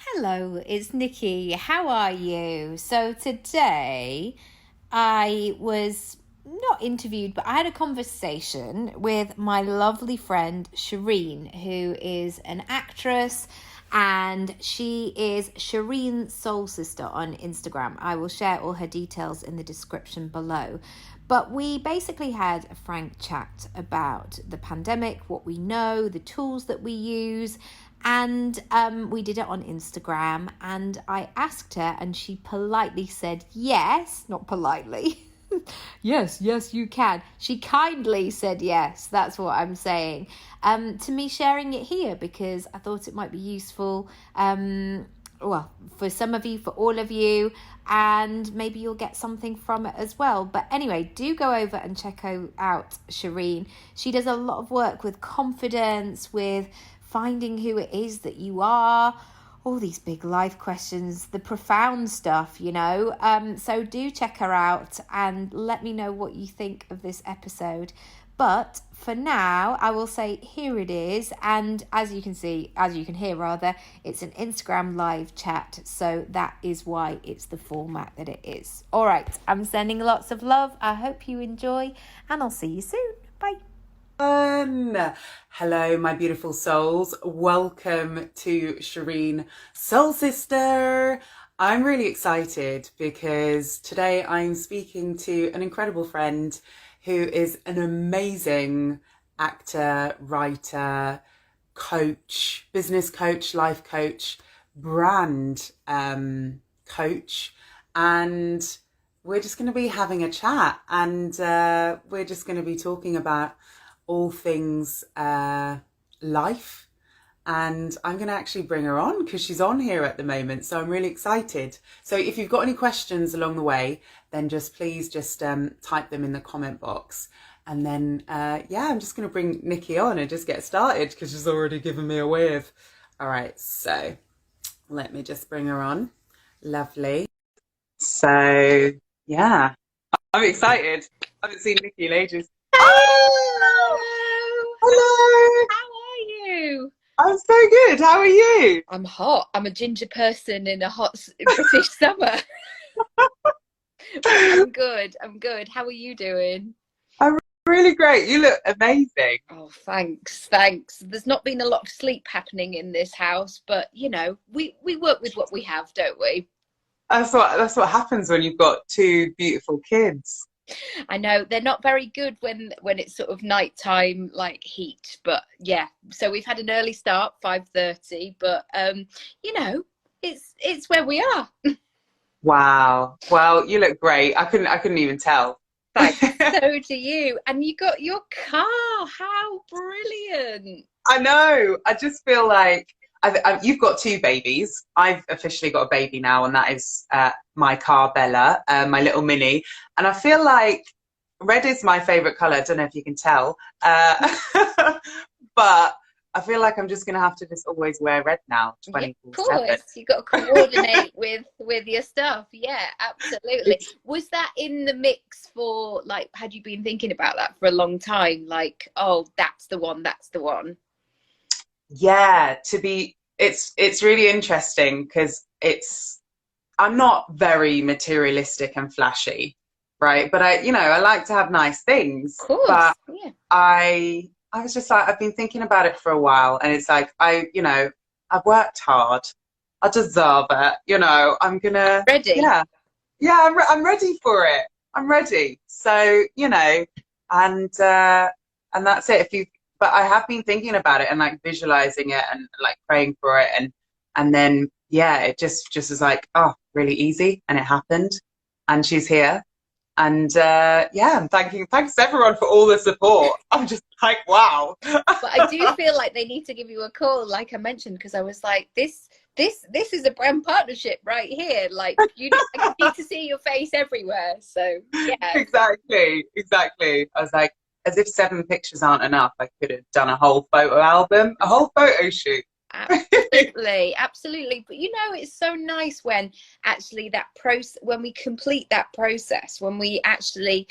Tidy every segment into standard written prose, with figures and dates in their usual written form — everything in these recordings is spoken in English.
Hello, it's Nikki. How are you? So today I was not interviewed, but I had a conversation with my lovely friend Shireen, who is an actress, and she is Shireen Soul Sister on Instagram. I will share all her details in the description below. But we basically had a frank chat about the pandemic, what we know, the tools that we use, and we did it on Instagram. And I asked her, and she politely said yes, not politely. Yes, you can. She kindly said yes. That's what I'm saying. To me, sharing it here because I thought it might be useful. Well, for some of you, for all of you, and maybe you'll get something from it as well. But anyway, do go over and check out Shireen. She does a lot of work with confidence, with finding who it is that you are, all these big life questions, the profound stuff, So do check her out and let me know what you think of this episode. But for now, I will say here it is. And as you can hear rather, it's an Instagram live chat. So that is why it's the format that it is. All right, I'm sending lots of love. I hope you enjoy, and I'll see you soon. Bye. Hello, my beautiful souls. Welcome to Shireen Soul Sister. I'm really excited because today I'm speaking to an incredible friend who is an amazing actor, writer, coach, business coach, life coach, brand coach, and we're just going to be having a chat, and we're just going to be talking about all things life. And I'm going to actually bring her on because she's on here at the moment. So I'm really excited. So if you've got any questions along the way, then please type them in the comment box. And then, I'm just going to bring Nikki on and just get started because she's already given me a wave. All right, so let me just bring her on. Lovely. So, yeah, I'm excited. I haven't seen Nikki in ages. Hello. Hello. How are you? I'm so good. How are you? I'm hot. I'm a ginger person in a hot British summer. I'm good. How are you doing? I'm really great. You look amazing. Oh, thanks. There's not been a lot of sleep happening in this house, but we work with what we have, don't we? That's what happens when you've got two beautiful kids. I know they're not very good when it's sort of nighttime, like heat, but yeah. So we've had an early start, 5:30, but it's where we are. Wow. Well, you look great. I couldn't even tell. Thanks. So do you. And you got your car. How brilliant. I know. I just feel like you've got two babies. I've officially got a baby now, and that is my car, Bella, my little mini. And I feel like red is my favorite color. I don't know if you can tell, but I feel like I'm just gonna have to just always wear red now, Yeah, 24/7. of course. You got to coordinate with your stuff. Yeah, absolutely. Was that in the mix for, like, had you been thinking about that for a long time? Like, oh, that's the one, that's the one. Yeah, it's really interesting because I'm not very materialistic and flashy, right? But I like to have nice things. Of course. But Yeah. I was just like, I've been thinking about it for a while, and it's like I've worked hard. I deserve it. I'm gonna, Ready. yeah, I'm ready for it. I'm ready. So, and that's it. But I have been thinking about it and like visualizing it and like praying for it, and then yeah, it just is like, oh, really easy, and it happened, and she's here, and I'm thanks everyone for all the support. I'm just like, wow. But I do feel like they need to give you a call, like I mentioned, because I was like, this is a brand partnership right here. Like, I need to see your face everywhere. So yeah. Exactly. I was like, as if 7 pictures aren't enough, I could have done a whole photo album, a whole photo shoot. Absolutely. But it's so nice when actually that process, when we complete that process, when we actually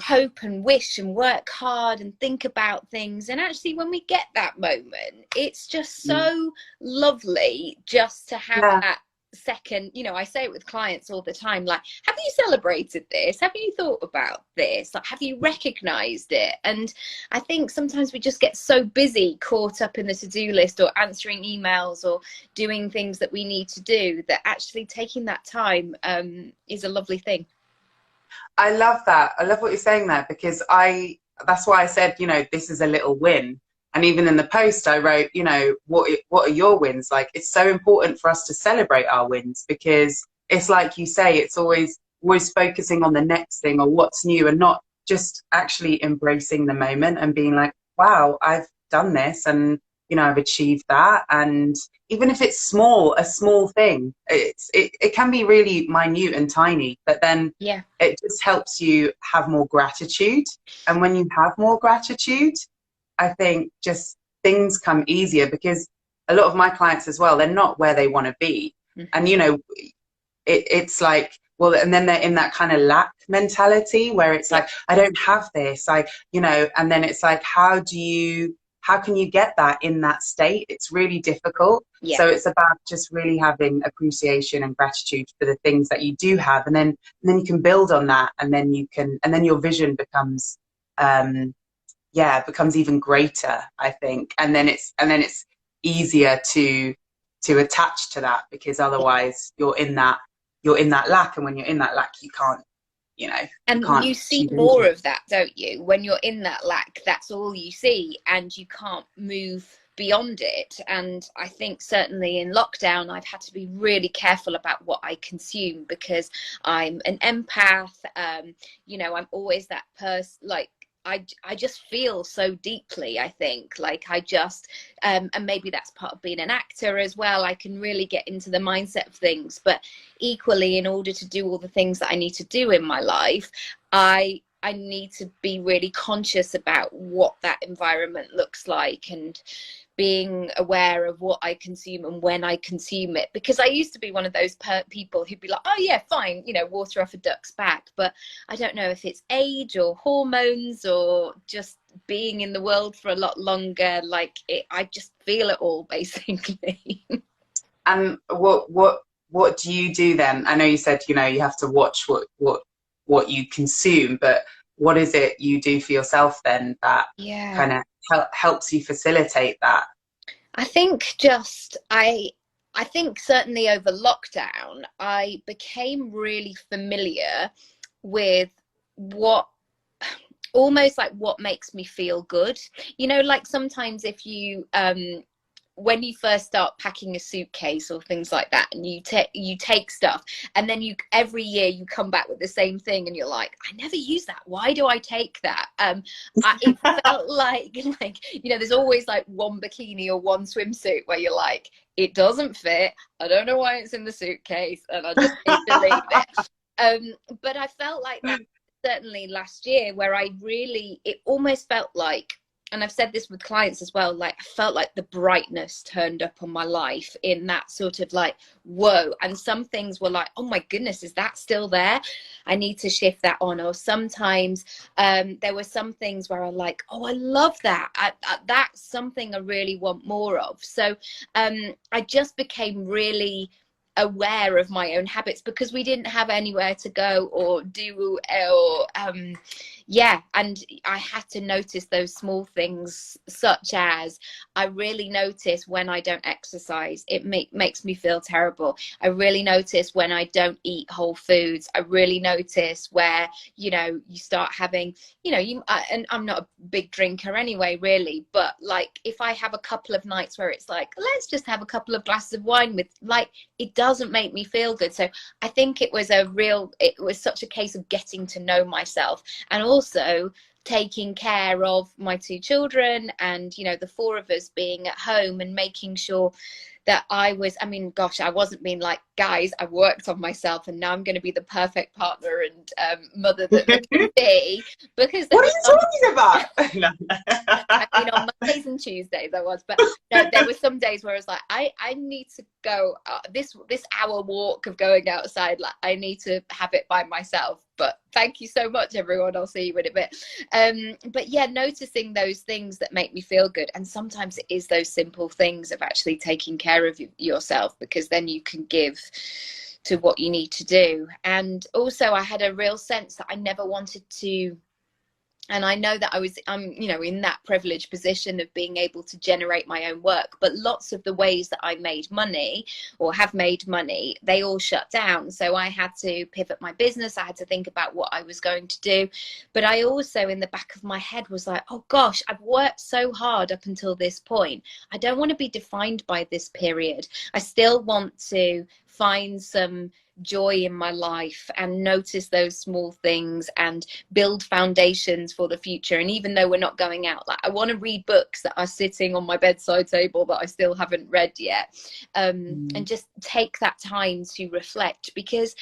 hope and wish and work hard and think about things. And actually, when we get that moment, it's just Mm. so lovely just to have Yeah. that second. I say it with clients all the time, like, have you celebrated this? Have you thought about this? Like, have you recognized it? And I think sometimes we just get so busy, caught up in the to-do list or answering emails or doing things that we need to do, that actually taking that time is a lovely thing. I love that. I love what you're saying there because that's why I said, this is a little win. And even in the post, I wrote, what are your wins? Like, it's so important for us to celebrate our wins because it's like you say, it's always focusing on the next thing or what's new and not just actually embracing the moment and being like, wow, I've done this and, I've achieved that. And even if it's a small thing, it can be really minute and tiny, but then Yeah. it just helps you have more gratitude. And when you have more gratitude, I think just things come easier because a lot of my clients as well, they're not where they want to be. Mm-hmm. And, it's like, well, and then they're in that kind of lack mentality where it's like, I don't have this, and then it's like, how can you get that in that state? It's really difficult. Yeah. So it's about just really having appreciation and gratitude for the things that you do have. And then you can build on that and then your vision becomes, becomes even greater, I think. And then it's easier to attach to that because otherwise you're in that lack. And when you're in that lack, you can't, and you see more of that, don't you? When you're in that lack, that's all you see and you can't move beyond it. And I think certainly in lockdown, I've had to be really careful about what I consume because I'm an empath. I'm always that person, like, I just feel so deeply, I think, like I just, and maybe that's part of being an actor as well. I can really get into the mindset of things, but equally, in order to do all the things that I need to do in my life, I need to be really conscious about what that environment looks like and being aware of what I consume and when I consume it, because I used to be one of those people who'd be like, oh yeah, fine, water off a duck's back. But I don't know if it's age or hormones or just being in the world for a lot longer, like I just feel it all basically. And what do you do then? I know you said, you have to watch what you consume, but what is it you do for yourself then that kind of helps you facilitate that? I think I think certainly over lockdown, I became really familiar with what almost like what makes me feel good. Like sometimes if you when you first start packing a suitcase or things like that, and you take stuff, and then every year you come back with the same thing, and you're like, I never use that. Why do I take that? It felt like there's always like one bikini or one swimsuit where you're like, it doesn't fit. I don't know why it's in the suitcase, and I just need to leave it. But I felt like that certainly last year, where it almost felt like, and I've said this with clients as well, like I felt like the brightness turned up on my life in that sort of like, whoa. And some things were like, oh my goodness, is that still there? I need to shift that on. Or sometimes there were some things where I'm like, oh, I love that. That's something I really want more of. So I just became really aware of my own habits because we didn't have anywhere to go or do or and I had to notice those small things, such as I really notice when I don't exercise, it makes me feel terrible. I really notice when I don't eat whole foods. I really notice where you start having and I'm not a big drinker anyway really, but like if I have a couple of nights where it's like, let's just have a couple of glasses of wine, with like, it doesn't make me feel good. So I think it was such a case of getting to know myself, and also taking care of my two children and the four of us being at home and making sure that I mean, gosh, I wasn't being like, guys, I've worked on myself and now I'm going to be the perfect partner and mother that there can be, because there What are were you some, talking about? No. I mean, on Mondays and Tuesdays I was, but no, there were some days where I was like, I need to go this hour walk of going outside. Like, I need to have it by myself. But thank you so much, everyone. I'll see you in a bit. But yeah, noticing those things that make me feel good, and sometimes it is those simple things of actually taking care of yourself, because then you can give to what you need to do. And also, I had a real sense that I never wanted to. And I know that I'm, you know, in that privileged position of being able to generate my own work. But lots of the ways that I made money or have made money, they all shut down. So I had to pivot my business. I had to think about what I was going to do. But I also, in the back of my head, was like, oh gosh, I've worked so hard up until this point. I don't want to be defined by this period. I still want to find some joy in my life and notice those small things and build foundations for the future. And even though we're not going out, like, I want to read books that are sitting on my bedside table that I still haven't read yet, and just take that time to reflect, because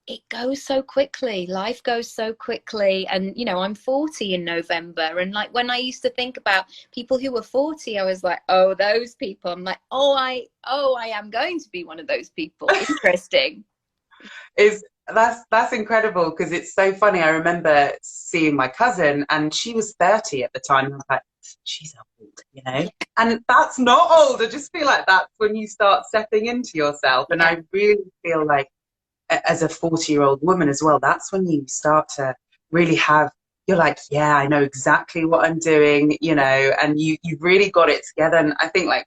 it goes so quickly. Life goes so quickly. And, you know, I'm 40 in November. And like, when I used to think about people who were 40, I was like, oh, those people. I'm like, I am going to be one of those people. Interesting. That's incredible, because it's so funny. I remember seeing my cousin, and she was 30 at the time. I was like, she's old, you know? Yeah. And that's not old. I just feel like that's when you start stepping into yourself. And Yeah. I really feel like, as a 40-year-old woman as well, that's when you start to really have, you're like, yeah, I know exactly what I'm doing, you know, and you've really got it together. And I think, like,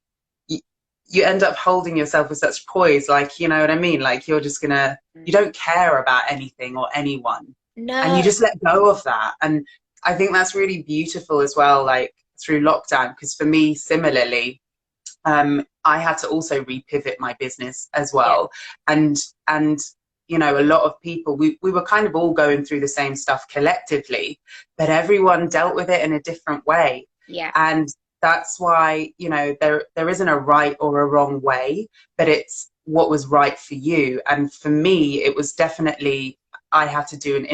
you end up holding yourself with such poise, like, you know what I mean? Like, you're just you don't care about anything or anyone. And you No. just let go of that. And I think that's really beautiful as well, like, through lockdown, because for me, similarly, I had to also repivot my business as well. Yeah. And you know, a lot of people, we were kind of all going through the same stuff collectively, but everyone dealt with it in a different way. Yeah. And that's why, you know, there isn't a right or a wrong way, but it's what was right for you. And for me, it was definitely, I had to go on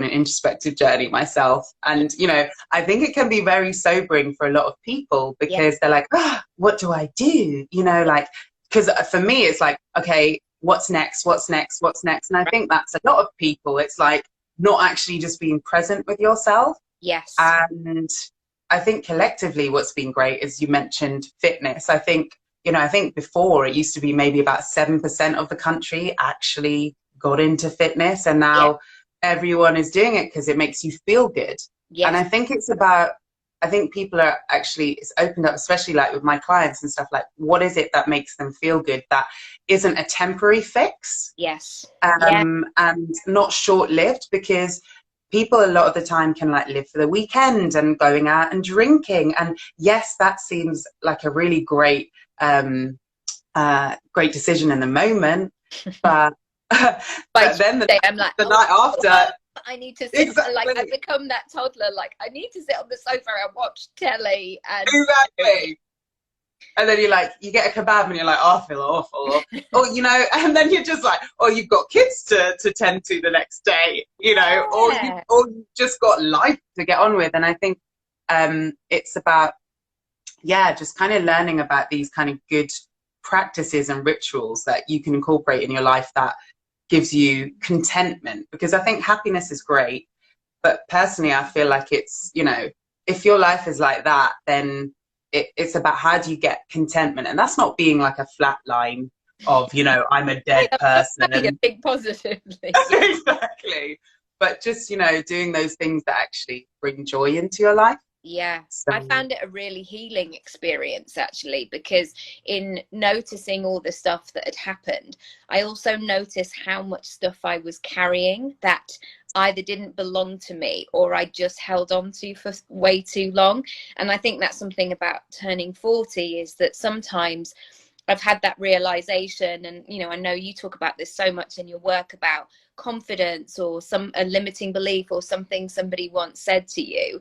an introspective journey myself. And, you know, I think it can be very sobering for a lot of people, because they're like, what do I do? You know, like, because for me, it's like, okay, what's next? What's next? What's next? And I think that's a lot of people. It's like not actually just being present with yourself. Yes. And I think collectively what's been great is, you mentioned fitness. I think, you know, I think before it used to be maybe about 7% of the country actually got into fitness, and now everyone is doing it because it makes you feel good. Yes. And I think I think people are actually, it's opened up, especially like with my clients and stuff, like, what is it that makes them feel good that isn't a temporary fix? Yes. And not short-lived, because people a lot of the time can like live for the weekend and going out and drinking. And yes, that seems like a really great decision in the moment, but but then I'm like, the night after, I need to sit, exactly. like, I become that toddler, like, I need to sit on the sofa and watch telly. And exactly. And then you get a kebab and you're like, oh, I feel awful. Or, you know, and then you're just like, oh, you've got kids to tend to the next day, you know, or you've just got life to get on with. And I think it's about, just kind of learning about these kind of good practices and rituals that you can incorporate in your life that gives you contentment. Because I think happiness is great, but personally, I feel like it's, you know, if your life is like that, then it's about how do you get contentment. And that's not being like a flat line of, you know, I'm a dead person. And think positively. Exactly. But just, you know, doing those things that actually bring joy into your life. Yeah, so. I found it a really healing experience, actually, because in noticing all the stuff that had happened, I also noticed how much stuff I was carrying that either didn't belong to me or I just held on to for way too long. And I think that's something about turning 40, is that sometimes I've had that realization. And, you know, I know you talk about this so much in your work about confidence or a limiting belief or something somebody once said to you.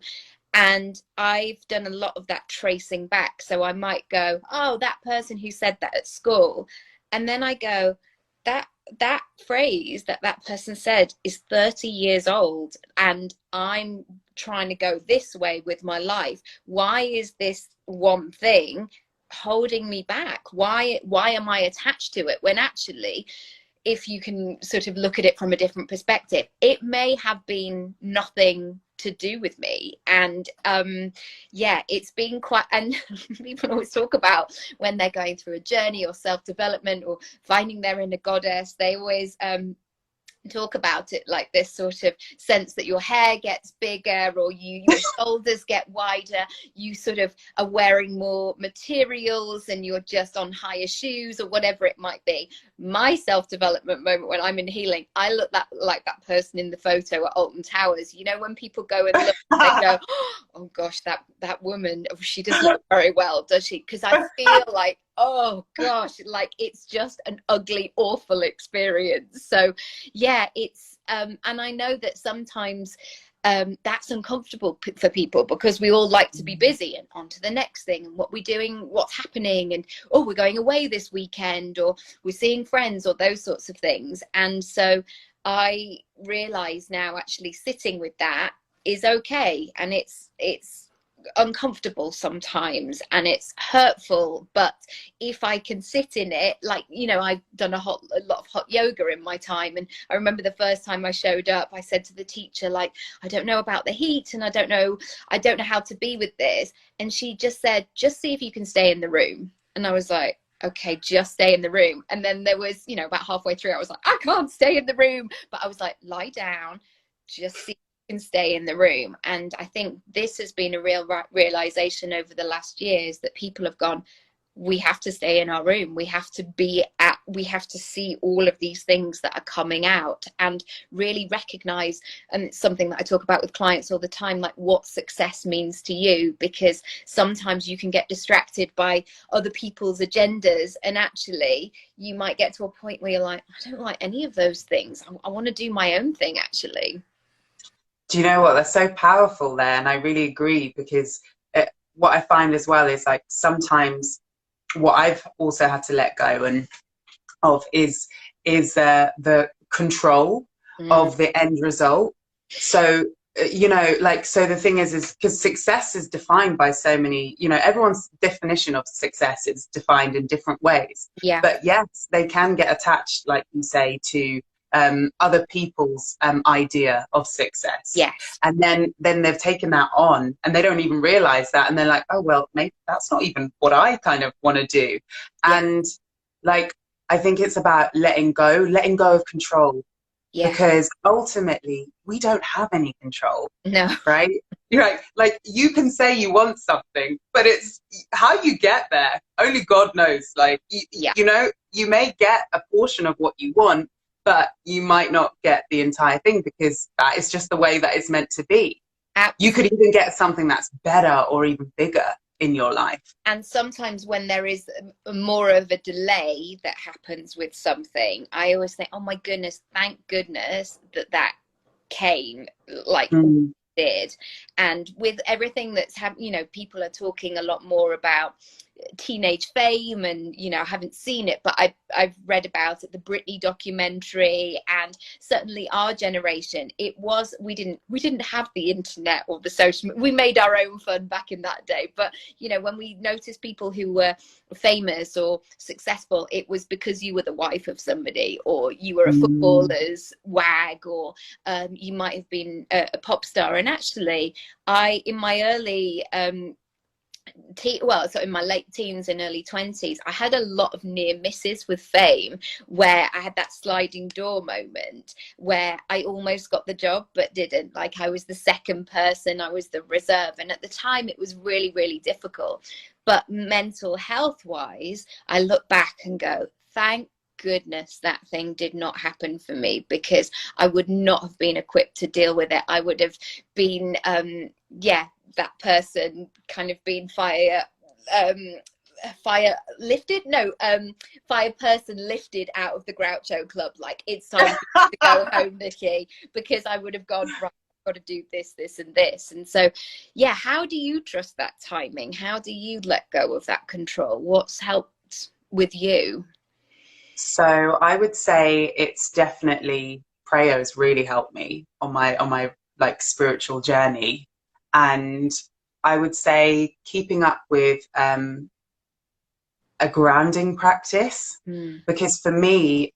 And I've done a lot of that tracing back. So I might go, oh, that person who said that at school. And then I go, that phrase that person said is 30 years old, and I'm trying to go this way with my life. Why is this one thing holding me back? Why am I attached to it, when actually, if you can sort of look at it from a different perspective, it may have been nothing to do with me. And yeah, it's been quite, and people always talk about when they're going through a journey or self-development or finding their inner goddess, they always talk about it like this sort of sense that your hair gets bigger, or your shoulders get wider, you sort of are wearing more materials and you're just on higher shoes, or whatever it might be. My self-development moment when I'm in healing, I look like that person in the photo at Alton Towers. You know, when people go and look, they go, oh gosh, that woman, she doesn't look very well, does she? Because I feel like, oh gosh, like it's just an ugly, awful experience. So yeah, it's and I know that sometimes that's uncomfortable for people, because we all like to be busy and on to the next thing, and what we're doing, what's happening, and oh, we're going away this weekend, or we're seeing friends, or those sorts of things. And so I realize now, actually sitting with that is okay, and it's uncomfortable sometimes and it's hurtful, but if I can sit in it, like, you know, I've done a lot of hot yoga in my time, and I remember the first time I showed up, I said to the teacher, like, I don't know about the heat, and I don't know how to be with this, and she just said, just see if you can stay in the room. And I was like, okay, just stay in the room. And then there was, you know, about halfway through, I was like, I can't stay in the room, but I was like, lie down, just see, can stay in the room. And I think this has been a real realization over the last years, that people have gone, we have to stay in our room, we have to see all of these things that are coming out, and really recognize, and it's something that I talk about with clients all the time, like what success means to you, because sometimes you can get distracted by other people's agendas, and actually you might get to a point where you're like, I don't like any of those things, I want to do my own thing, actually. Do you know what? That's so powerful there, and I really agree, because what I find as well is, like, sometimes what I've also had to let go of is the control of the end result. So you know, like, so the thing is because success is defined by so many, you know, everyone's definition of success is defined in different ways. Yeah. But yes, they can get attached, like you say, to other people's idea of success. Yes. And then they've taken that on, and they don't even realize that, and they're like, oh well, maybe that's not even what I kind of want to do. Yeah. And like, I think it's about letting go of control. Yeah. Because ultimately we don't have any control. No. Right? You're like you can say you want something, but it's how you get there, only God knows. Like you know, you may get a portion of what you want, but you might not get the entire thing, because that is just the way that it's meant to be. Absolutely. You could even get something that's better or even bigger in your life. And sometimes when there is more of a delay that happens with something, I always think, oh my goodness, thank goodness that came, like did. And with everything that's happened, you know, people are talking a lot more about teenage fame, and you know, I haven't seen it, but I've read about it, the Britney documentary, and certainly our generation, it was, we didn't have the internet or the social, we made our own fun back in that day, but you know, when we noticed people who were famous or successful, it was because you were the wife of somebody, or you were a footballer's wag, or you might have been a pop star. And actually, in my early in my late teens and early 20s, I had a lot of near misses with fame, where I had that sliding door moment where I almost got the job but didn't. Like, I was the second person, I was the reserve, and at the time it was really, really difficult. But mental health wise, I look back and go, thank goodness that thing did not happen for me, because I would not have been equipped to deal with it. I would have been that person kind of being fire person lifted out of the Groucho Club, like, it's time to go home, Nikki, because I would have gone, right, got to do this, this, and this. And so, yeah, how do you trust that timing? How do you let go of that control? What's helped with you? So I would say it's definitely prayer has really helped me on my like spiritual journey. And I would say keeping up with a grounding practice, because for me,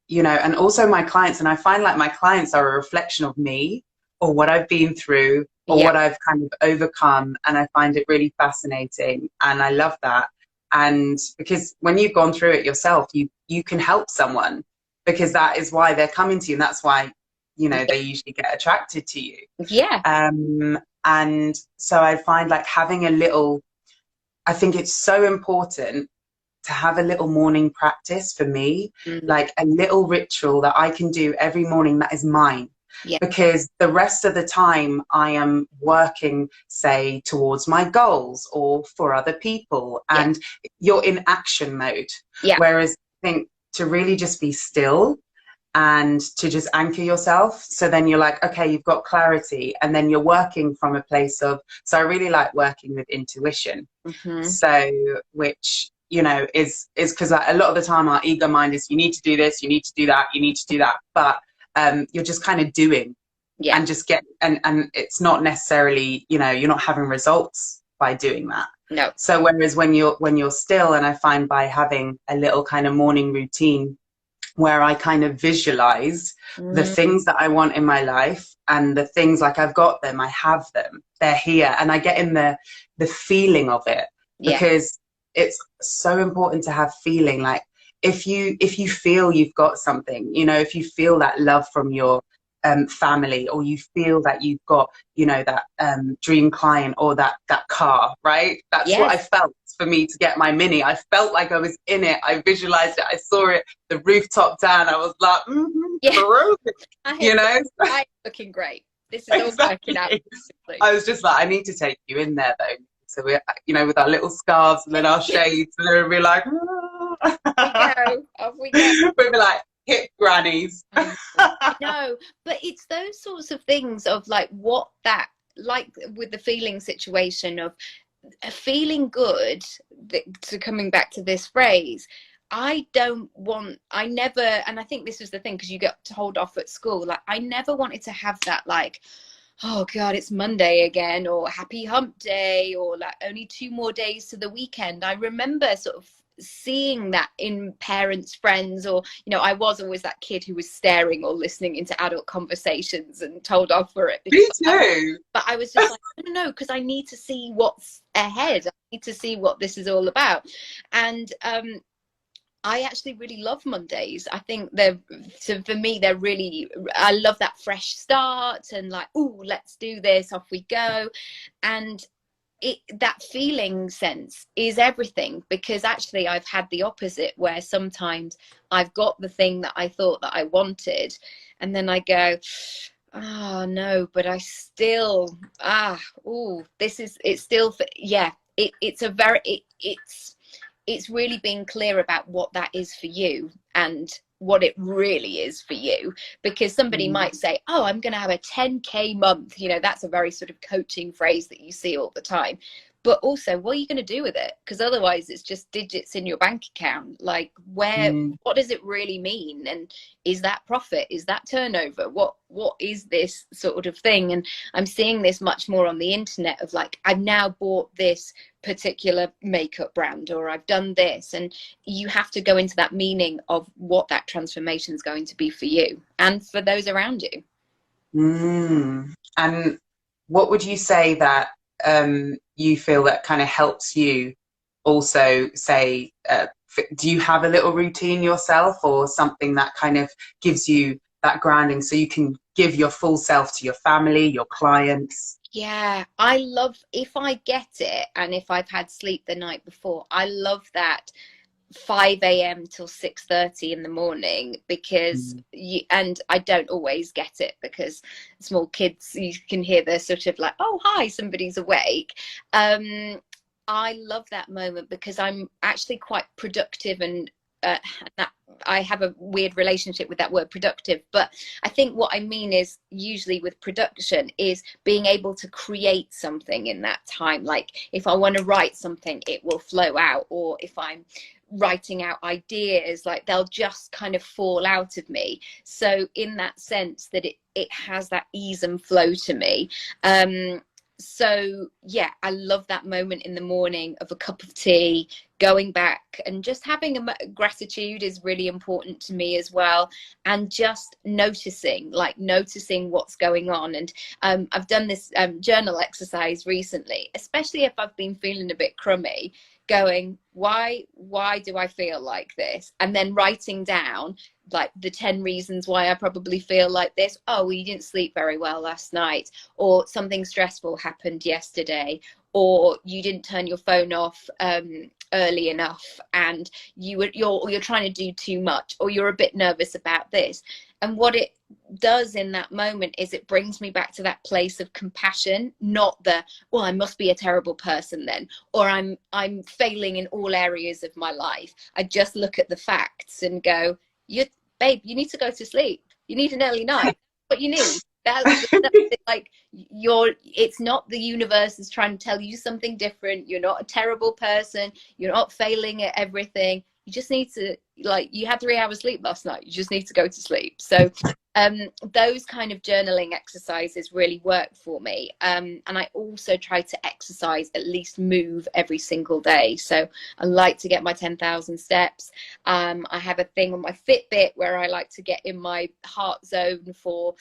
and also my clients, and I find like my clients are a reflection of me or what I've been through or what I've kind of overcome. And I find it really fascinating. And I love that. And because when you've gone through it yourself, you can help someone, because that is why they're coming to you. And that's why, they usually get attracted to you. Yeah. And so I find like I think it's so important to have a little morning practice for me, like a little ritual that I can do every morning that is mine. Yeah. Because the rest of the time I am working, say, towards my goals or for other people, and you're in action mode. Yeah. Whereas I think to really just be still and to just anchor yourself. So then you're like, okay, you've got clarity, and then you're working from a place of, so I really like working with intuition. So, which, is because a lot of the time our ego mind is, you need to do this, you need to do that, you need to do that. But you're just kind of doing and just and it's not necessarily, you're not having results by doing that. No. So whereas when you're still, and I find by having a little kind of morning routine where I kind of visualize the things that I want in my life, and the things, like I've got them, I have them, they're here, and I get in the feeling of it, because it's so important to have feeling. Like if you feel you've got something, if you feel that love from your family, or you feel that you've got, that dream client, or that car, right? That's what I felt for me to get my Mini. I felt like I was in it. I visualized it. I saw it, the rooftop down. I was like, I'm looking great. This is all working out. I was just like, I need to take you in there though. So we're, with our little scarves and then our shades, and then we'll be like, off we go. We'll be like hip grannies. No, but it's those sorts of things of like like with the feeling situation of feeling good, to coming back to this phrase, I never, and I think this was the thing, because you get told off at school, like I never wanted to have that, like, oh God, it's Monday again, or happy hump day, or like only 2 more days to the weekend. I remember sort of seeing that in parents, friends, or I was always that kid who was staring or listening into adult conversations and told off for it. Me too. But I was just like, no, because I need to see what's ahead. I need to see what this is all about. And I actually really love Mondays. I think for me, I love that fresh start, and like, oh, let's do this, off we go. And that feeling sense is everything, because actually I've had the opposite, where sometimes I've got the thing that I thought that I wanted, and then I go, oh no, but I still, it's really being clear about what that is for you and what it really is for you. Because somebody might say, oh, I'm going to have a 10K month. That's a very sort of coaching phrase that you see all the time. But also, what are you going to do with it? Because otherwise it's just digits in your bank account. Like, what does it really mean? And is that profit? Is that turnover? What is this sort of thing? And I'm seeing this much more on the internet of like, I've now bought this particular makeup brand, or I've done this. And you have to go into that meaning of what that transformation is going to be for you and for those around you. And what would you say that you feel that kind of helps you also, say, do you have a little routine yourself, or something that kind of gives you that grounding so you can give your full self to your family, your clients? Yeah, I love, if I get it, and if I've had sleep the night before, I love that 5 a.m. till 6:30 in the morning, because and I don't always get it, because small kids, you can hear they're sort of like, oh hi, somebody's awake. I love that moment, because I'm actually quite productive, and I have a weird relationship with that word productive, but I think what I mean is usually with production is being able to create something in that time. Like if I want to write something, it will flow out, or if I'm writing out ideas, like they'll just kind of fall out of me. So in that sense that it has that ease and flow to me. So yeah, I love that moment in the morning of a cup of tea, going back and just having gratitude is really important to me as well, and just noticing what's going on. And I've done this journal exercise recently, especially if I've been feeling a bit crummy, going, why do I feel like this? And then writing down like the 10 reasons why I probably feel like this. Oh, well, you didn't sleep very well last night, or something stressful happened yesterday, or you didn't turn your phone off early enough, and you're trying to do too much, or you're a bit nervous about this. And what it does in that moment is it brings me back to that place of compassion, not the, well, I must be a terrible person then, or I'm failing in all areas of my life. I just look at the facts and go, babe, you need to go to sleep. You need an early night. What you need. That's like it's not the universe is trying to tell you something different. You're not a terrible person. You're not failing at everything. You just need to, like, you had 3 hours sleep last night. You just need to go to sleep. So those kind of journaling exercises really work for me. And I also try to exercise, at least move every single day. So I like to get my 10,000 steps. I have a thing on my Fitbit where I like to get in my heart zone for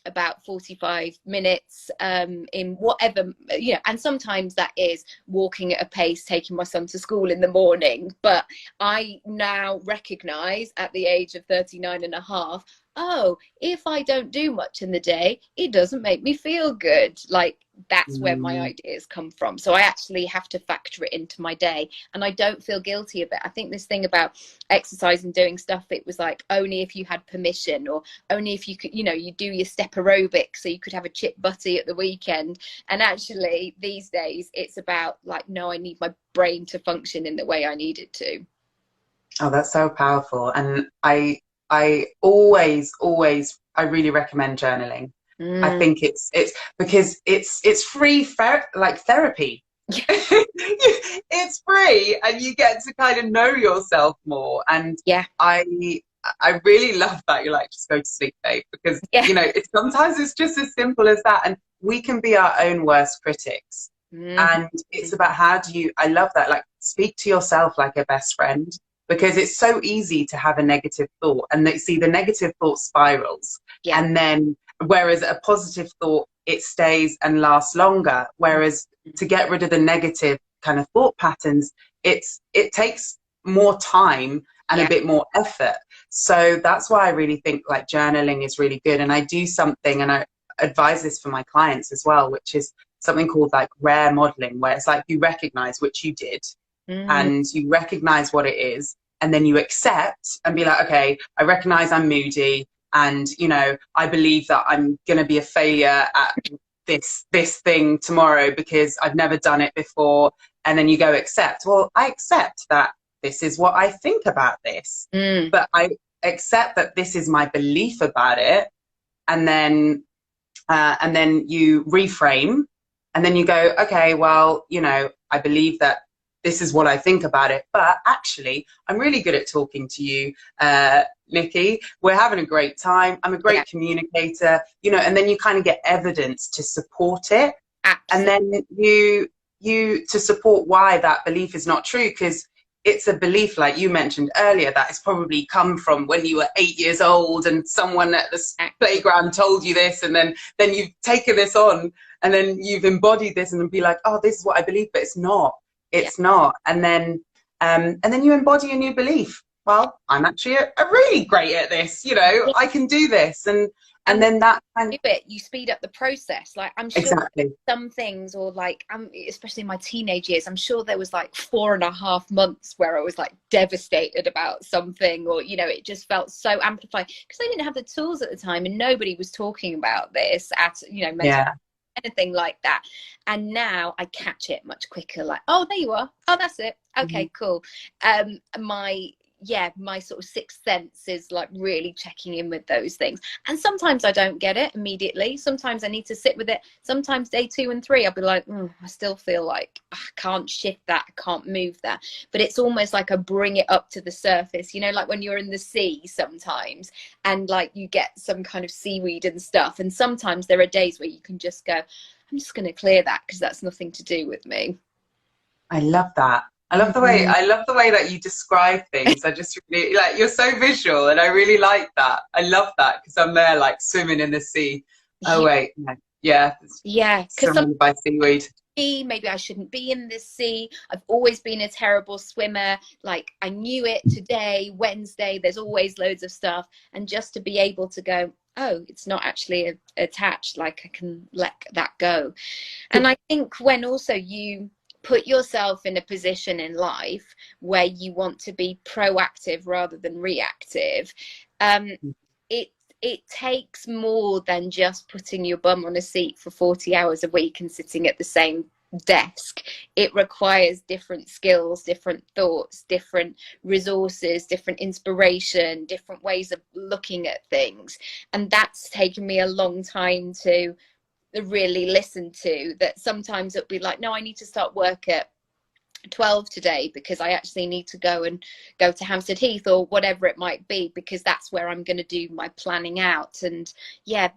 about 45 minutes in whatever, you know, and sometimes that is walking at a pace, taking my son to school in the morning. But I now recognize at the age of 39 and a half, oh, if I don't do much in the day, it doesn't make me feel good. Like that's where my ideas come from. So I actually have to factor it into my day, and I don't feel guilty of it. I think this thing about exercise and doing stuff, it was like only if you had permission, or only if you could, you know, you do your step aerobic so you could have a chip butty at the weekend. And actually these days it's about like, no, I need my brain to function in the way I need it to. Oh, that's so powerful. And I always, I really recommend journaling. I think it's because it's free like therapy. It's free, and you get to kind of know yourself more. And yeah, I really love that you're like, just go to sleep, babe, because you know, sometimes it's just as simple as that, and we can be our own worst critics. And it's about I love that, like, speak to yourself like a best friend, because it's so easy to have a negative thought, and the negative thought spirals, and then whereas a positive thought, it stays and lasts longer. Whereas to get rid of the negative kind of thought patterns, it takes more time and a bit more effort. So that's why I really think like journaling is really good. And I do something, and I advise this for my clients as well, which is something called like rare modeling, where it's like you recognize, which you did, and you recognize what it is, and then you accept and be like, okay, I recognize I'm moody, and you know, I believe that I'm gonna be a failure at this thing tomorrow because I've never done it before. And then you go accept, well, I accept that this is what I think about this, but I accept that this is my belief about it. And then you reframe, and then you go, okay, well, you know, I believe that this is what I think about it, but actually I'm really good at talking to you, Nikki. We're having a great time. I'm a great communicator, you know, and then you kind of get evidence to support it. Absolutely. And then you to support why that belief is not true, because it's a belief, like you mentioned earlier, that has probably come from when you were 8 years old and someone at the playground told you this, and then you've taken this on, and then you've embodied this, and then be like, oh, this is what I believe, but it's not. It's not. And then you embody a new belief. Well, I'm actually a really great at this, you know, I can do this. And then that kind of you speed up the process. Like I'm sure some things, or like especially in my teenage years, I'm sure there was like 4.5 months where I was like devastated about something, or you know, it just felt so amplified because I didn't have the tools at the time, and nobody was talking about this at, you know, mental anything like that. And now I catch it much quicker, like, oh, there you are, oh, that's it, okay, cool. My yeah, my sort of sixth sense is like really checking in with those things. And sometimes I don't get it immediately. Sometimes I need to sit with it. Sometimes day 2 and 3, I'll be like, I still feel like I can't shift that, I can't move that. But it's almost like I bring it up to the surface, you know, like when you're in the sea sometimes and like you get some kind of seaweed and stuff. And sometimes there are days where you can just go, I'm just going to clear that because that's nothing to do with me. I love that. I love the way that you describe things. I just really like, you're so visual, and I really like that. I love that because I'm there like swimming in the sea. Oh wait, no. Yeah, yeah, because surrounded by seaweed. Maybe I shouldn't be in this sea. I've always been a terrible swimmer. Like I knew it today, Wednesday, there's always loads of stuff. And just to be able to go, oh, it's not actually attached, like I can let that go. And I think when also you put yourself in a position in life where you want to be proactive rather than reactive, it takes more than just putting your bum on a seat for 40 hours a week and sitting at the same desk. It requires different skills, different thoughts, different resources, different inspiration, different ways of looking at things. And that's taken me a long time to really listen to. That sometimes it'll be like, no, I need to start work at 12 today because I actually need to go to Hampstead Heath or whatever it might be, because that's where I'm going to do my planning out. And yeah,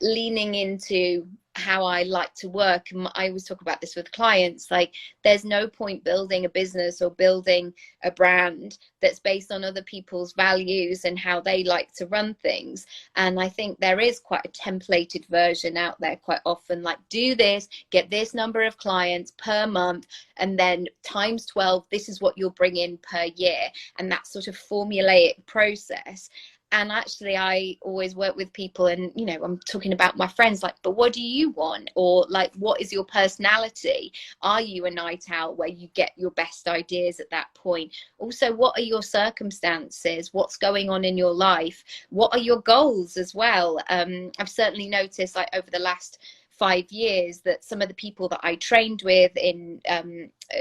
leaning into how I like to work. And I always talk about this with clients, like there's no point building a business or building a brand that's based on other people's values and how they like to run things. And I think there is quite a templated version out there quite often, like do this, get this number of clients per month, and then times 12, this is what you'll bring in per year. And that sort of formulaic process. And actually, I always work with people and, you know, I'm talking about my friends, like, but what do you want? Or like, what is your personality? Are you a night owl where you get your best ideas at that point? Also, what are your circumstances? What's going on in your life? What are your goals as well? I've certainly noticed, like, over the last 5 years, that some of the people that I trained with in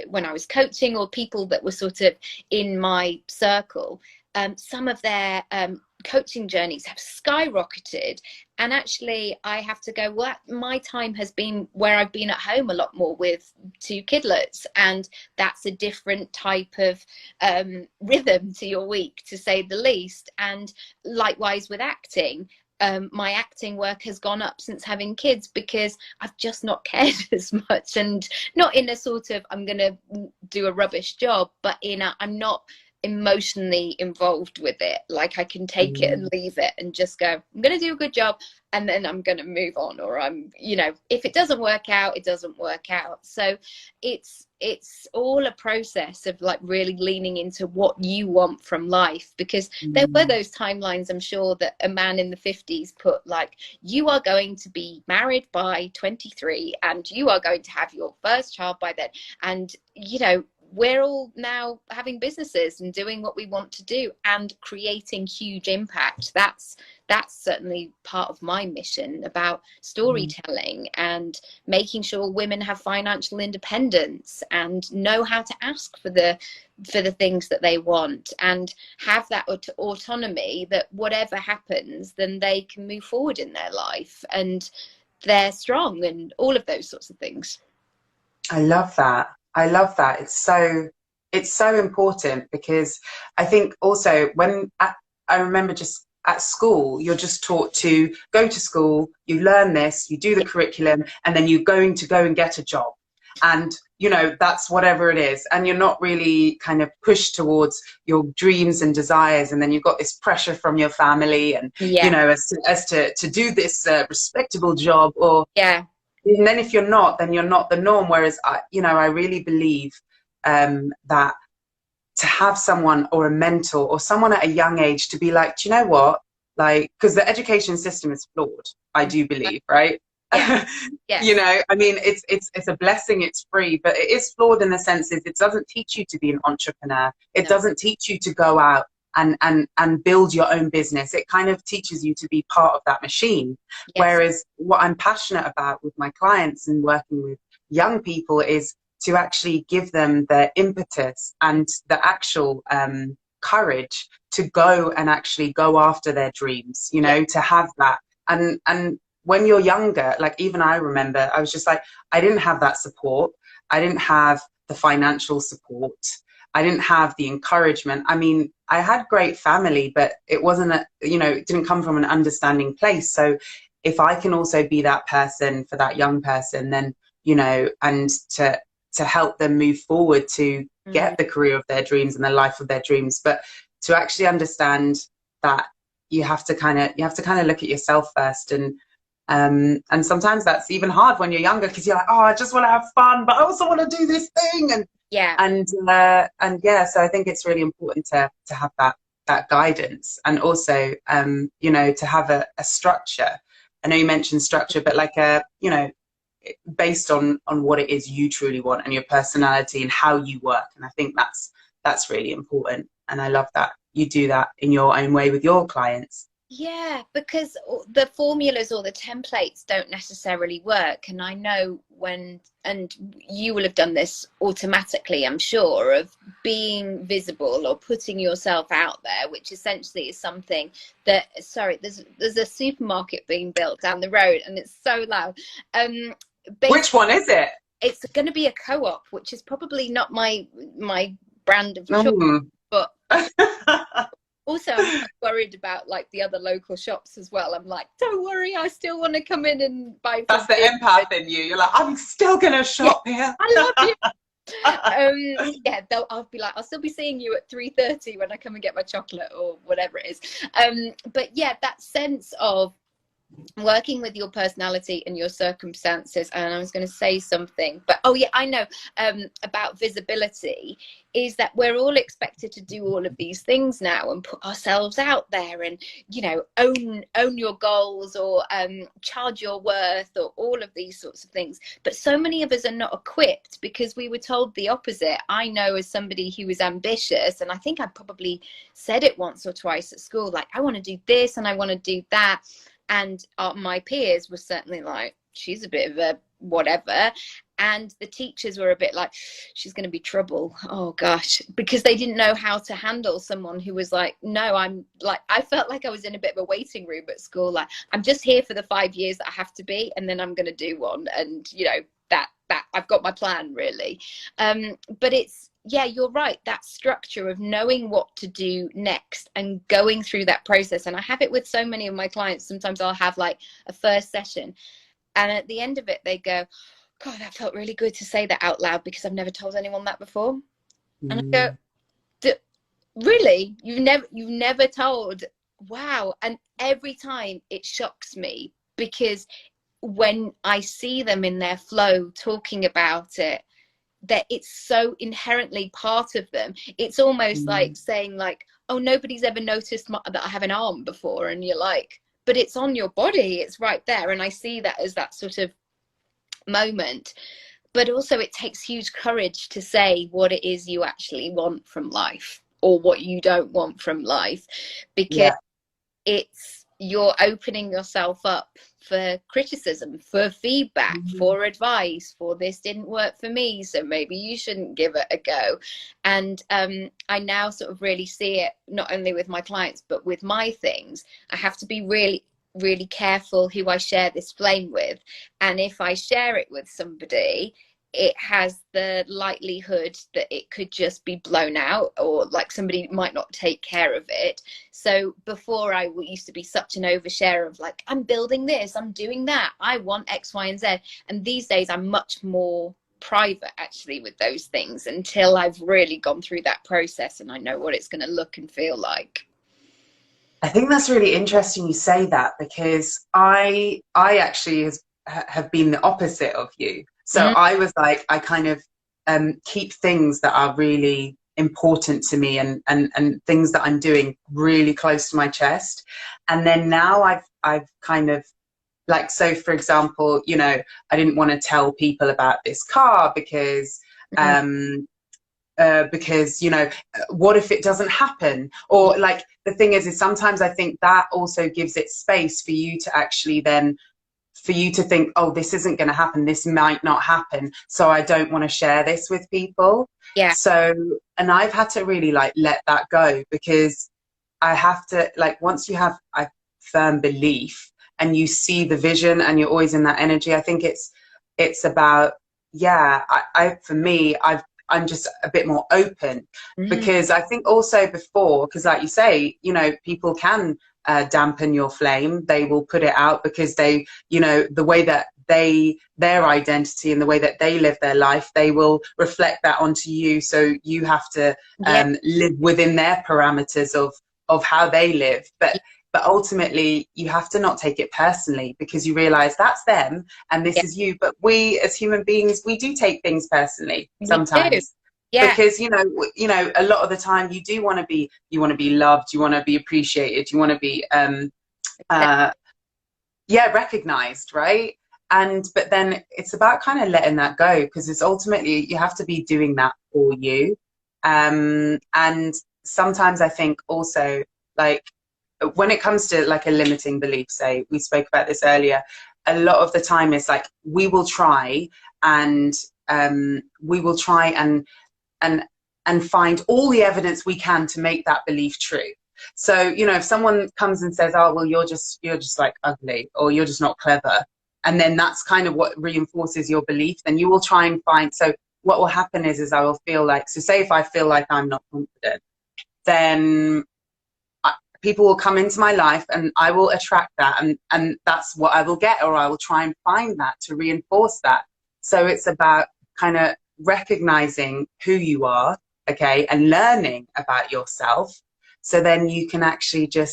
when I was coaching, or people that were sort of in my circle, some of their coaching journeys have skyrocketed. And actually I have to go, well, my time has been where I've been at home a lot more with 2 kidlets, and that's a different type of rhythm to your week, to say the least. And likewise with acting, my acting work has gone up since having kids, because I've just not cared as much, and not in a sort of I'm gonna do a rubbish job, but in a I'm not emotionally involved with it. Like I can take it and leave it and just go, I'm going to do a good job, and then I'm going to move on. Or I'm, you know, if it doesn't work out, it doesn't work out. So it's all a process of like really leaning into what you want from life, because there were those timelines, I'm sure, that a man in the 50s put, like, you are going to be married by 23 and you are going to have your first child by then. And, you know, we're all now having businesses and doing what we want to do and creating huge impact. That's certainly part of my mission about storytelling and making sure women have financial independence and know how to ask for the things that they want, and have that autonomy that whatever happens, then they can move forward in their life and they're strong, and all of those sorts of things. I love that. I love that. It's so important, because I think also I remember just at school, you're just taught to go to school, you learn this, you do the curriculum, and then you're going to go and get a job. And, you know, that's whatever it is. And you're not really kind of pushed towards your dreams and desires. And then you've got this pressure from your family and, you know, as to do this respectable job, or and then if you're not, then you're not the norm. Whereas, I really believe that to have someone or a mentor or someone at a young age to be like, do you know what? Like, because the education system is flawed, I do believe, right? Yes. You know, I mean, it's a blessing, it's free, but it is flawed in the sense that it doesn't teach you to be an entrepreneur. It doesn't teach you to go out and build your own business. It kind of teaches you to be part of that machine. Whereas what I'm passionate about with my clients and working with young people is to actually give them the impetus and the actual courage to go and actually go after their dreams, you know, to have that. And when you're younger, like even I remember, I was just like, I didn't have that support. I didn't have the financial support. I didn't have the encouragement. I mean, I had great family, but it wasn't it didn't come from an understanding place. So if I can also be that person for that young person, then, and to help them move forward to get the career of their dreams and the life of their dreams, but to actually understand that you have to kind of look at yourself first. And sometimes that's even hard when you're younger, because you're like, oh, I just want to have fun, but I also want to do this thing. And so I think it's really important to have that guidance, and also to have a structure. I know you mentioned structure, but like based on what it is you truly want and your personality and how you work. And I think that's really important. And I love that you do that in your own way with your clients. Yeah, because the formulas or the templates don't necessarily work. And I know and you will have done this automatically, I'm sure, of being visible or putting yourself out there, which essentially is something that, there's a supermarket being built down the road and it's so loud. Which one is it? It's going to be a co-op, which is probably not my brand of choice, but also I'm worried about like the other local shops as well. I'm like, don't worry, I still want to come in and buy. That's the empath in you. You're like, I'm still gonna shop here. I love you. I'll be like, I'll still be seeing you at 3:30 when I come and get my chocolate or whatever it is. But yeah, that sense of working with your personality and your circumstances. And I was going to say something, but I know about visibility, is that we're all expected to do all of these things now and put ourselves out there and own your goals, or charge your worth, or all of these sorts of things. But so many of us are not equipped, because we were told the opposite. I know, as somebody who was ambitious, and I think I probably said it once or twice at school, like, I want to do this and I want to do that. And my peers were certainly like, she's a bit of a whatever. And the teachers were a bit like, she's going to be trouble. Oh, gosh. Because they didn't know how to handle someone who was like, no, I felt like I was in a bit of a waiting room at school. Like, I'm just here for the 5 years that I have to be, and then I'm going to do one. And, that I've got my plan, really. But it's, yeah, you're right. That structure of knowing what to do next and going through that process. And I have it with so many of my clients. Sometimes I'll have like a first session, and at the end of it, they go, God, that felt really good to say that out loud, because I've never told anyone that before. And I go, really? You've never told? Wow. And every time it shocks me, because when I see them in their flow talking about it, that it's so inherently part of them. It's almost like saying like, oh, nobody's ever noticed that I have an arm before. And you're like, but it's on your body, it's right there. And I see that as that sort of moment. But also it takes huge courage to say what it is you actually want from life, or what you don't want from life, because you're opening yourself up for criticism, for feedback, for advice, for this didn't work for me, so maybe you shouldn't give it a go. And I now sort of really see it, not only with my clients, but with my things. I have to be really, really careful who I share this flame with. And if I share it with somebody, it has the likelihood that it could just be blown out, or like somebody might not take care of it. So before, I used to be such an overshare of like, I'm building this, I'm doing that, I want X, Y, and Z. And these days I'm much more private actually with those things, until I've really gone through that process and I know what it's going to look and feel like. I think that's really interesting you say that, because I actually have been the opposite of you. So I was like, I kind of keep things that are really important to me and things that I'm doing really close to my chest. And then now I've kind of like, so for example, I didn't want to tell people about this car because what if it doesn't happen? Or like, the thing is sometimes I think that also gives it space for you to actually then for you to think, oh, this isn't going to happen, this might not happen, so I don't want to share this with people. Yeah. So, and I've had to really like let that go, because I have to, like, once you have a firm belief and you see the vision and you're always in that energy, I think it's about, yeah, I for me, I'm just a bit more open, because I think also before, because like you say, you know, people can dampen your flame. They will put it out because they, you know, the way that their identity and the way that they live their life, they will reflect that onto you. So you have to live within their parameters of how they live. But ultimately, you have to not take it personally, because you realize that's them and this is you. But we as human beings, we do take things personally sometimes. Because you know, a lot of the time you do want to be, loved, you want to be appreciated, you want to be recognized, right? But then it's about kind of letting that go, because it's ultimately you have to be doing that for you. And sometimes I think also, like, when it comes to like a limiting belief, say we spoke about this earlier, a lot of the time it's like we will try and find all the evidence we can to make that belief true. So, you know, if someone comes and says, oh, well, you're just like ugly, or you're just not clever, and then that's kind of what reinforces your belief, then you will try and find. So what will happen is I will feel like, so say if I feel like I'm not confident, then people will come into my life and I will attract that, and that's what I will get, or I will try and find that to reinforce that. So it's about kind of recognizing who you are, okay, and learning about yourself. So then you can actually go,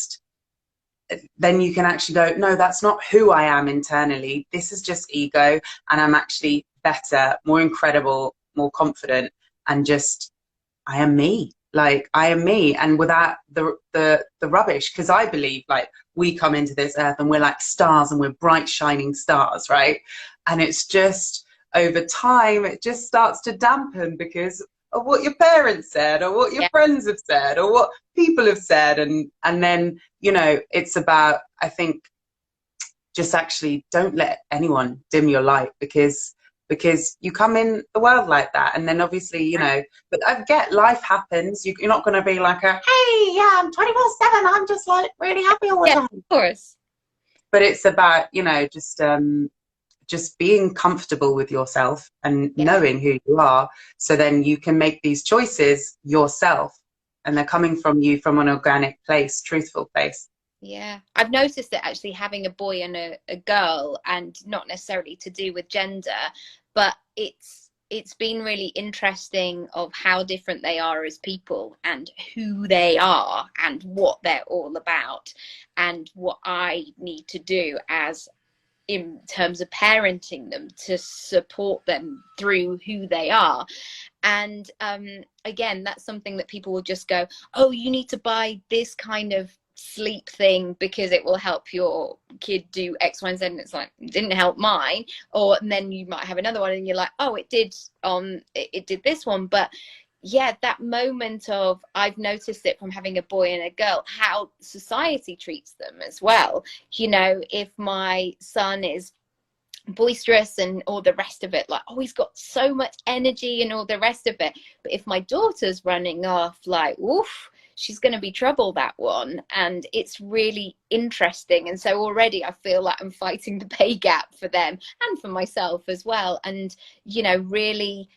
no, that's not who I am internally. This is just ego, and I'm actually better, more incredible, more confident, and just I am me. Like, I am me, and without the rubbish, because I believe like we come into this earth and we're like stars, and we're bright shining stars, right? And it's just over time it just starts to dampen because of what your parents said, or what your friends have said, or what people have said, and then, you know, it's about, I think, just actually don't let anyone dim your light, because you come in the world like that. And then obviously, you know, but I get life happens. You're not going to be like hey, yeah, I'm 24/7, I'm just like really happy all the time. Of course. But it's about, you know, just being comfortable with yourself and knowing who you are, so then you can make these choices yourself, and they're coming from you from an organic place, truthful place. Yeah, I've noticed that actually having a boy and a girl, and not necessarily to do with gender, but it's been really interesting of how different they are as people, and who they are, and what they're all about, and what I need to do as in terms of parenting them to support them through who they are. And again, that's something that people will just go, oh, you need to buy this kind of sleep thing because it will help your kid do X, Y, and Z. And it's like, it didn't help mine. Or and then you might have another one and you're like, oh, it did this one. But yeah, that moment of, I've noticed it from having a boy and a girl, how society treats them as well. You know, if my son is boisterous and all the rest of it, like, oh, he's got so much energy and all the rest of it. But if my daughter's running off, like, oof, she's going to be trouble, that one. And it's really interesting. And so already I feel like I'm fighting the pay gap for them and for myself as well. And, you know, really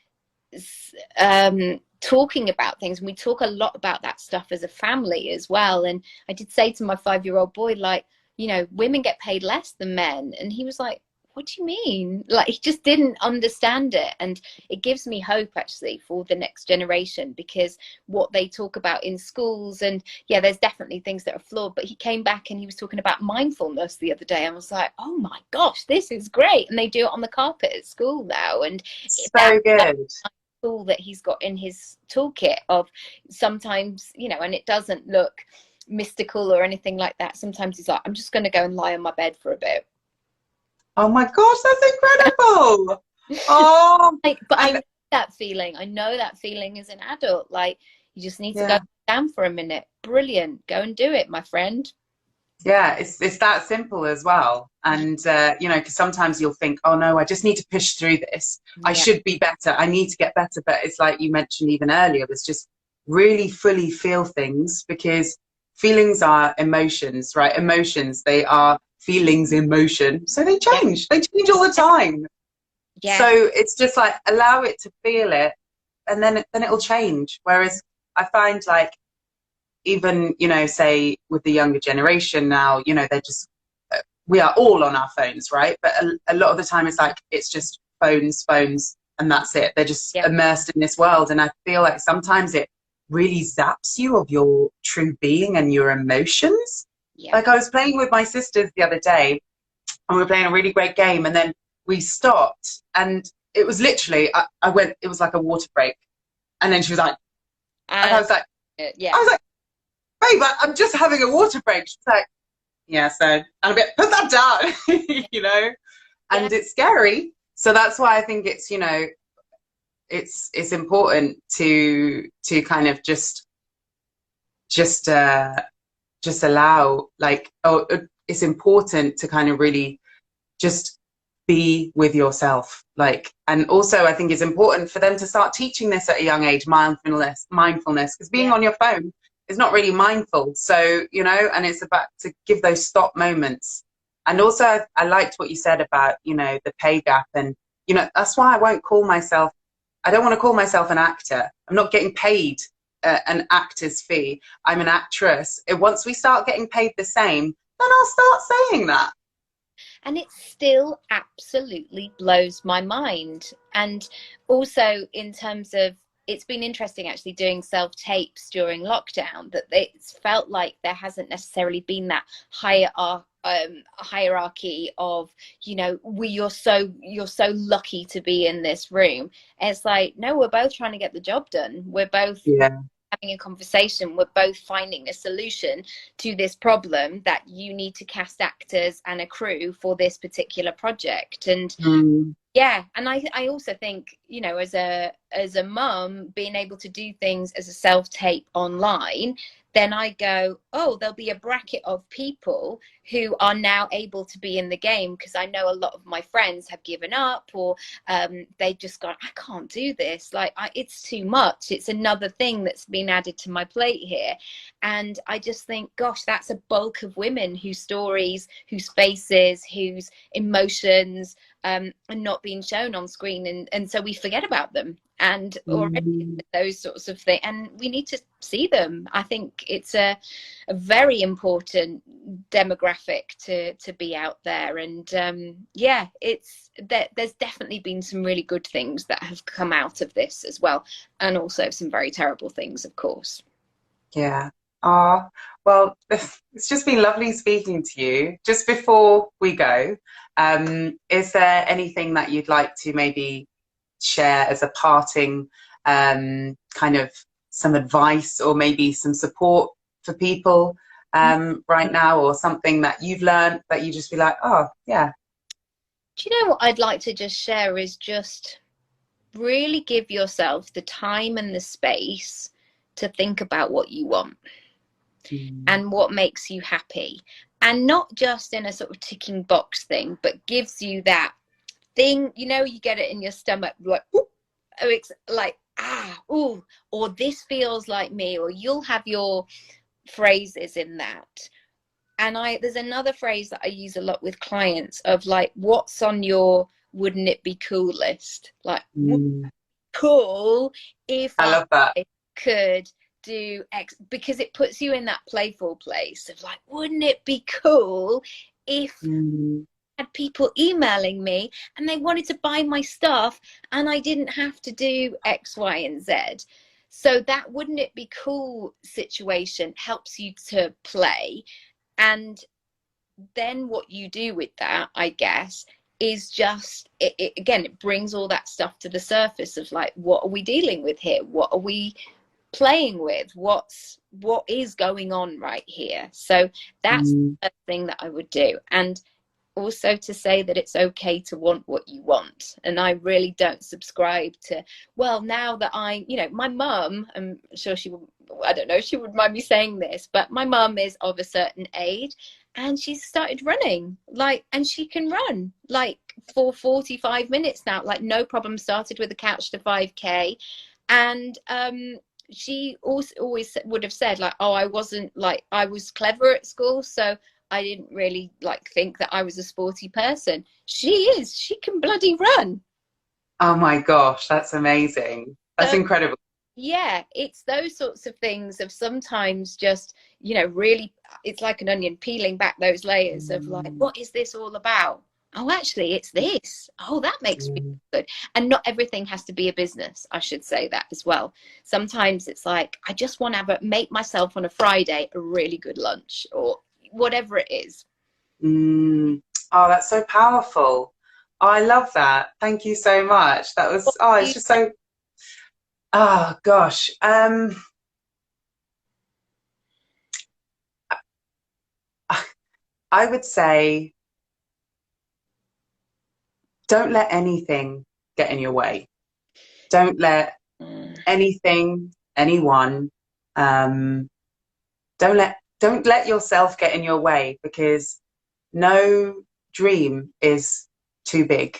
talking about things, and we talk a lot about that stuff as a family as well. And I did say to my 5-year-old boy, like, you know, women get paid less than men. And he was like, what do you mean? Like, he just didn't understand it. And it gives me hope actually for the next generation, because what they talk about in schools, and yeah, there's definitely things that are flawed, but he came back and he was talking about mindfulness the other day. I was like, oh my gosh, this is great. And they do it on the carpet at school now. And so good. Tool that he's got in his toolkit of, sometimes, you know, and it doesn't look mystical or anything like that. Sometimes he's like, I'm just going to go and lie on my bed for a bit. Oh my gosh, that's incredible. Oh, like, but I know that feeling. I know that feeling as an adult. Like, you just need to go down for a minute. Brilliant. Go and do it, my friend. Yeah, it's that simple as well. And you know, because sometimes you'll think, oh no, I just need to push through this. I Yeah, should be better. I need to get better. But it's like you mentioned even earlier, was just really fully feel things, because feelings are emotions, right? Emotions, they are feelings in motion. So they yeah, change. They change all the time. So yeah, it's just like allow it to feel it, and then it'll change. Whereas I find like, even, you know, say with the younger generation now, you know, they're just, we are all on our phones, right? But a lot of the time it's just phones, and that's it. They're just yeah, immersed in this world. And I feel like sometimes it really zaps you of your true being and your emotions. yeah. Like I was playing with my sisters the other day, and we were playing a really great game, and then we stopped, and it was literally, I went, it was like a water break. And then she was like, and I And was like, yeah, I was like, babe, I'm just having a water break. She's like, yeah, so, and I'm a bit, put that down, you know, yeah. and it's scary. So that's why I think it's, you know, it's important to kind of just uh just allow, like, oh, it's important to kind of really just be with yourself, like. And also I think it's important for them to start teaching this at a young age, mindfulness, because being Yeah. on your phone is not really mindful. So, you know, and it's about to give those stop moments. And also I liked what you said about, you know, the pay gap. And, you know, that's why I don't want to call myself an actor. I'm not getting paid an actor's fee. I'm an actress. Once we start getting paid the same, then I'll start saying that. And it still absolutely blows my mind. And also, in terms of, it's been interesting actually doing self tapes during lockdown, that it's felt like there hasn't necessarily been that hierarchy of, you know, you're so lucky to be in this room. And it's like, no, we're both trying to get the job done. We're both Yeah. having a conversation. We're both finding a solution to this problem, that you need to cast actors and a crew for this particular project. And Mm. yeah, and I also think, you know, as a mum, being able to do things as a self tape online, then I go, oh, there'll be a bracket of people who are now able to be in the game, because I know a lot of my friends have given up, or they've just gone, I can't do this, like it's too much, it's another thing that's been added to my plate here. And I just think, gosh, that's a bulk of women whose stories, whose faces, whose emotions are not being shown on screen, and so we forget about them, and already Mm. those sorts of things, and we need to see them. I think it's a very important demographic to be out there. And yeah, it's that there's definitely been some really good things that have come out of this as well, and also some very terrible things, of course. Yeah. Ah, well, it's just been lovely speaking to you. Just before we go, is there anything that you'd like to maybe share as a parting, kind of some advice, or maybe some support for people right now, or something that you've learned that you just be like, oh, yeah. Do you know what I'd like to just share is just really give yourself the time and the space to think about what you want Mm. and what makes you happy, and not just in a sort of ticking box thing, but gives you that thing, you know, you get it in your stomach, like, oh, it's like, ah, ooh, or this feels like me, or you'll have your phrases in that. And there's another phrase that I use a lot with clients of like, what's on your wouldn't it be cool list? Like, Mm. cool if I I love that. could do X, because it puts you in that playful place of like, wouldn't it be cool if Mm. I had people emailing me and they wanted to buy my stuff and I didn't have to do X, Y, and Z. So that wouldn't it be cool situation helps you to play. And then what you do with that, I guess, is just again, it brings all that stuff to the surface of like, what are we dealing with here? What are we playing with? What is going on right here? So that's Mm. a thing that I would do. And also to say that it's okay to want what you want. And I really don't subscribe to, well, now that I, you know, my mum, I'm sure she would, I don't know if she would mind me saying this, but my mum is of a certain age, and she started running, like, and she can run like for 45 minutes now, like no problem. Started with a couch to 5K. And she also always would have said like, oh, I wasn't, like, I was clever at school, so I didn't really like think that I was a sporty person. She can bloody run. Oh my gosh, that's amazing. That's So incredible. yeah, it's those sorts of things of sometimes just, you know, really, it's like an onion peeling back those layers of like, Mm, what is this all about? Oh, actually, it's this. Oh, that makes me mm, good. And not everything has to be a business. I should say that as well. Sometimes it's like, I just want to make myself on a Friday a really good lunch or whatever it is. mm. Oh, that's so powerful. Oh, I love that. Thank you so much. That was, oh, it's just so, oh gosh. I would say don't let anything get in your way. Don't let anything, anyone, um, don't let yourself get in your way, because no dream is too big.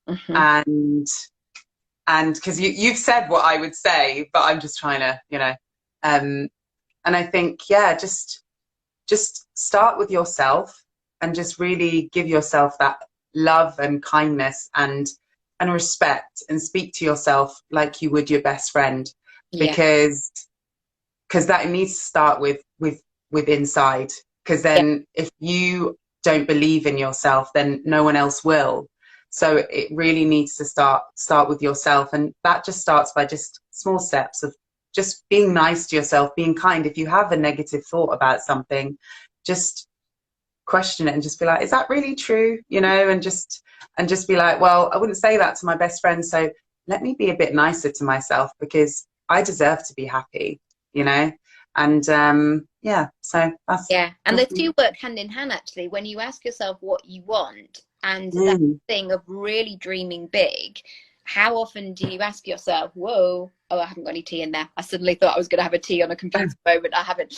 Mm-hmm. And because you've said what I would say, but I'm just trying to, and I think, yeah, just start with yourself and just really give yourself that love and kindness and respect, and speak to yourself like you would your best friend, Yeah. because that needs to start with inside, because Yeah. then if you don't believe in yourself, then no one else will. So it really needs to start with yourself, and that just starts by just small steps of just being nice to yourself, being kind. If you have a negative thought about something, just question it and just be like, is that really true? And just be like, well, I wouldn't say that to my best friend, so let me be a bit nicer to myself, because I deserve to be happy, you know. And yeah, so that's Yeah, and the two work hand in hand actually. When you ask yourself what you want, and that mm, thing of really dreaming big, how often do you ask yourself, whoa, oh, I haven't got any tea in there. I suddenly thought I was going to have a tea on a computer moment. I haven't.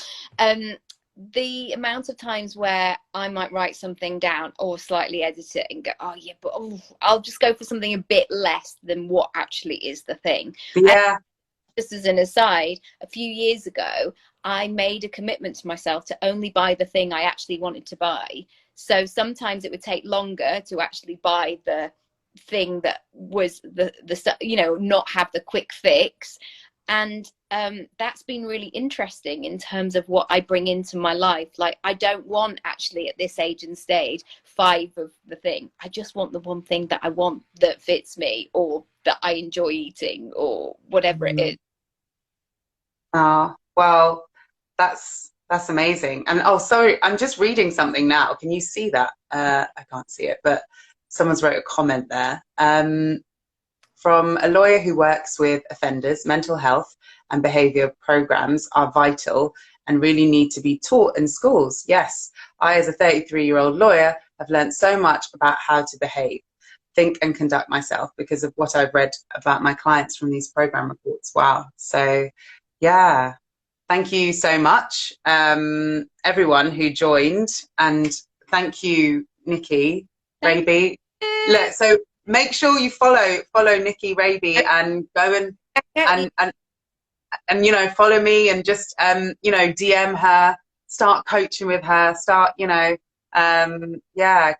The amount of times where I might write something down or slightly edit it and go, oh yeah, but I'll just go for something a bit less than what actually is the thing. yeah. Just as an aside, a few years ago, I made a commitment to myself to only buy the thing I actually wanted to buy. So sometimes it would take longer to actually buy the thing that was the stuff, you know, not have the quick fix. And that's been really interesting in terms of what I bring into my life. Like, I don't want actually at this age and stage 5 of the thing. I just want the one thing that I want that fits me or that I enjoy eating or whatever it is. Well, that's amazing. And oh, sorry, I'm just reading something now. Can you see that? I can't see it, but someone's wrote a comment there. From a lawyer who works with offenders, mental health and behaviour programs are vital and really need to be taught in schools. Yes, I, as a 33-year-old lawyer, have learned so much about how to behave, think and conduct myself because of what I've read about my clients from these program reports. Wow. So, yeah. Thank you so much, everyone who joined, and thank you, Nikki Thank Raby. you. So make sure you follow Nikki Raby and go and follow me, and just DM her, start coaching with her, start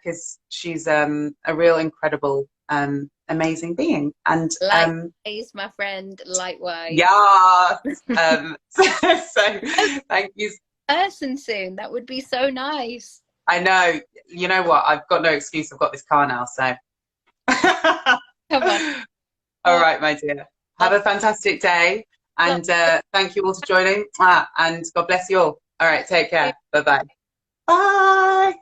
because she's a real incredible amazing being. And Likewise, my friend, likewise. yeah. So thank you. Person soon. That would be so nice. I know. You know what? I've got no excuse. I've got this car now, so. Come on. All right, my dear. Have a fantastic day, and thank you all for joining. And God bless you all. All right, take care. Bye-bye. Bye.